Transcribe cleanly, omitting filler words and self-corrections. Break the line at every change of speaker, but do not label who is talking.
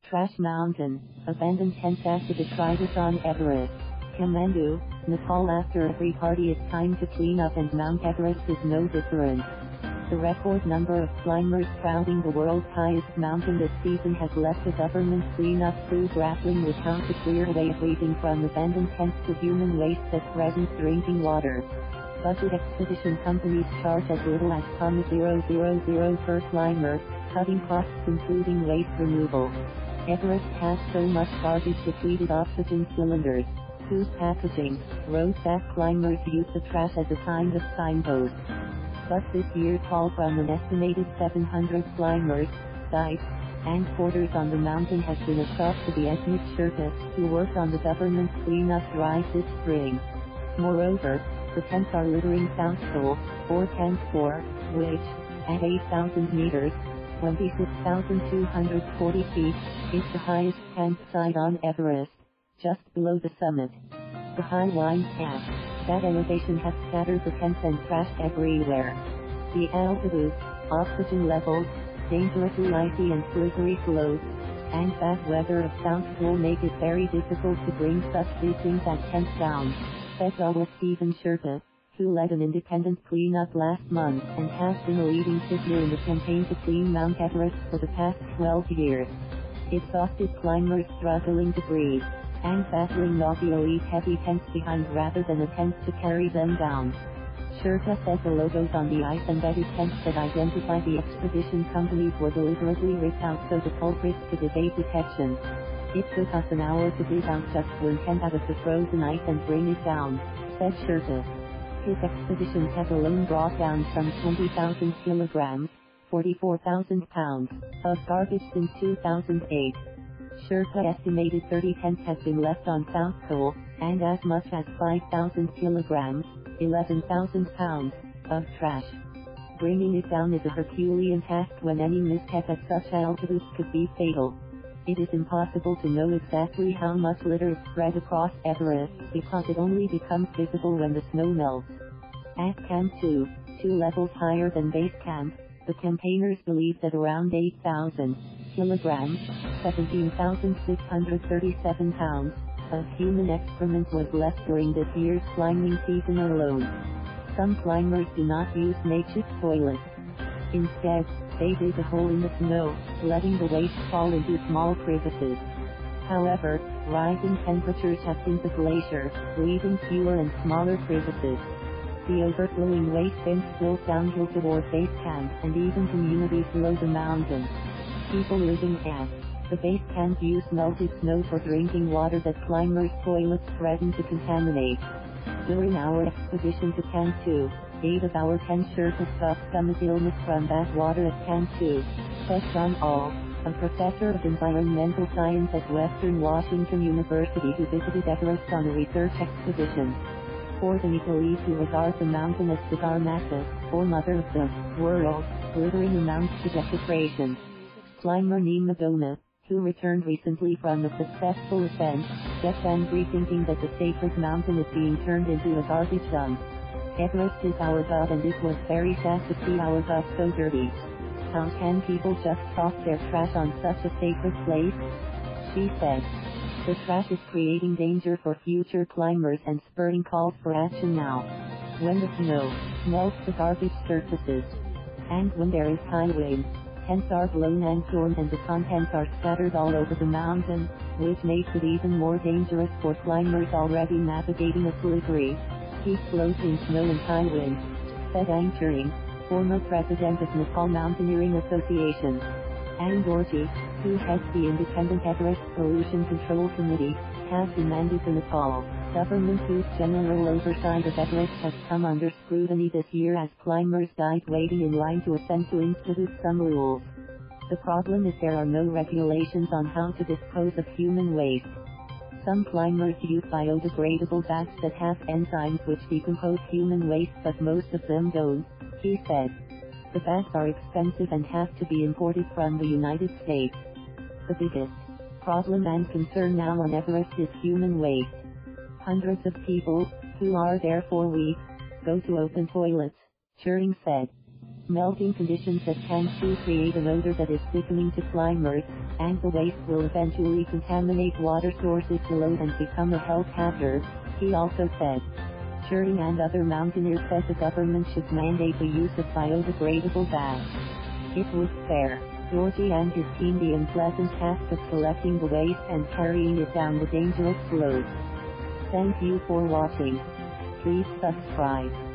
Trash Mountain, abandoned tents after detritus on Everest. Kathmandu, Nepal. After every party it's time to clean up, and Mount Everest is no different. The record number of climbers crowding the world's highest mountain this season has left the government cleanup crew grappling with how to clear away everything from abandoned tents to human waste that threatens drinking water. Budget expedition companies charge as little as $0.000 per climber, cutting costs including waste removal. Everest has so much garbage: depleted oxygen cylinders, food packaging, road that climbers use the trash as a kind of signpost. But this year's haul from an estimated 700 climbers, guides, and porters on the mountain has been a shock to the ethnic Sherpas who worked on the government's cleanup drive this spring. Moreover, the tents are littering South Col, 4 tents for, which, at 8,000 meters, 26,240 feet, is the highest campsite on Everest, just below the summit. The high line at that elevation has scattered the tents and trash everywhere. The altitude, oxygen levels, dangerously icy and slippery slopes, and bad weather of South Col make it very difficult to bring such big things as tents down, said Dawa Steven Sherpa, who led an independent cleanup last month and has been a leading figure in the campaign to clean Mount Everest for the past 12 years. Exhausted climbers struggling to breathe and battling nausea leave heavy tents behind rather than attempt to carry them down. Sherpa said the logos on the ice-embedded tents that identify the expedition companies were deliberately ripped out so the culprits could evade detection. It took us an hour to dig out just one tent out of the frozen ice and bring it down, said Sherpa. His expedition has alone brought down some 20,000 kilograms, 44,000 pounds, of garbage since 2008. Sherpa estimated 30 tents have been left on South Col, and as much as 5,000 kilograms, 11,000 pounds, of trash. Bringing it down is a herculean task when any misstep at such altitudes could be fatal. It is impossible to know exactly how much litter is spread across Everest because it only becomes visible when the snow melts. At Camp 2, 2 levels higher than base camp, the campaigners believe that around 8,000 kilograms, 17,637 pounds, of human excrement was left during this year's climbing season alone. Some climbers do not use makeshift toilets. Instead, they dig a hole in the snow, letting the waste fall into small crevasses. However, rising temperatures have thinned the glacier, leaving fewer and smaller crevasses. The overflowing waste then spills downhill toward base camp and even communities below the mountain. People living at the base camp use melted snow for drinking water that climbers' toilets threaten to contaminate. During our expedition to Camp 2, 8 of our 10 Sherpas got stomach illness from bad water at Camp 2, said John All, a professor of environmental science at Western Washington University who visited Everest on a research expedition. For the Nepalese who regard the mountain as Sagarmatha, or Mother of the World, littering amounts to desecration. Climber Nima Doma, who returned recently from a successful ascent, gets angry thinking that the sacred mountain is being turned into a garbage dump. Everest is our god and it was very sad to see our god so dirty. How can people just toss their trash on such a sacred place? She said. The trash is creating danger for future climbers and spurring calls for action now. When the snow melts the garbage surfaces, and when there is high wind, tents are blown and torn and the contents are scattered all over the mountain, which makes it even more dangerous for climbers already navigating a slippery, steep slope in snow and high wind, said Ang Tshering, former president of Nepal Mountaineering Association. Ang Dorjee, who heads the independent Everest Pollution Control Committee, has demanded the Nepal government whose general oversight of Everest has come under scrutiny this year as climbers died waiting in line to ascend to institute some rules. The problem is there are no regulations on how to dispose of human waste. Some climbers use biodegradable bags that have enzymes which decompose human waste but most of them don't, he said. The bags are expensive and have to be imported from the United States. The biggest problem and concern now on Everest is human waste. Hundreds of people, who are there for weeks, go to open toilets, Tshering said. Melting conditions at Kathmandu create an odor that is sickening to climbers, and the waste will eventually contaminate water sources below and become a health hazard, he also said. Tshering and other mountaineers said the government should mandate the use of biodegradable bags. It would spare Dorjee and his team the unpleasant task of collecting the waste and carrying it down the dangerous slopes. Thank you for watching. Please subscribe.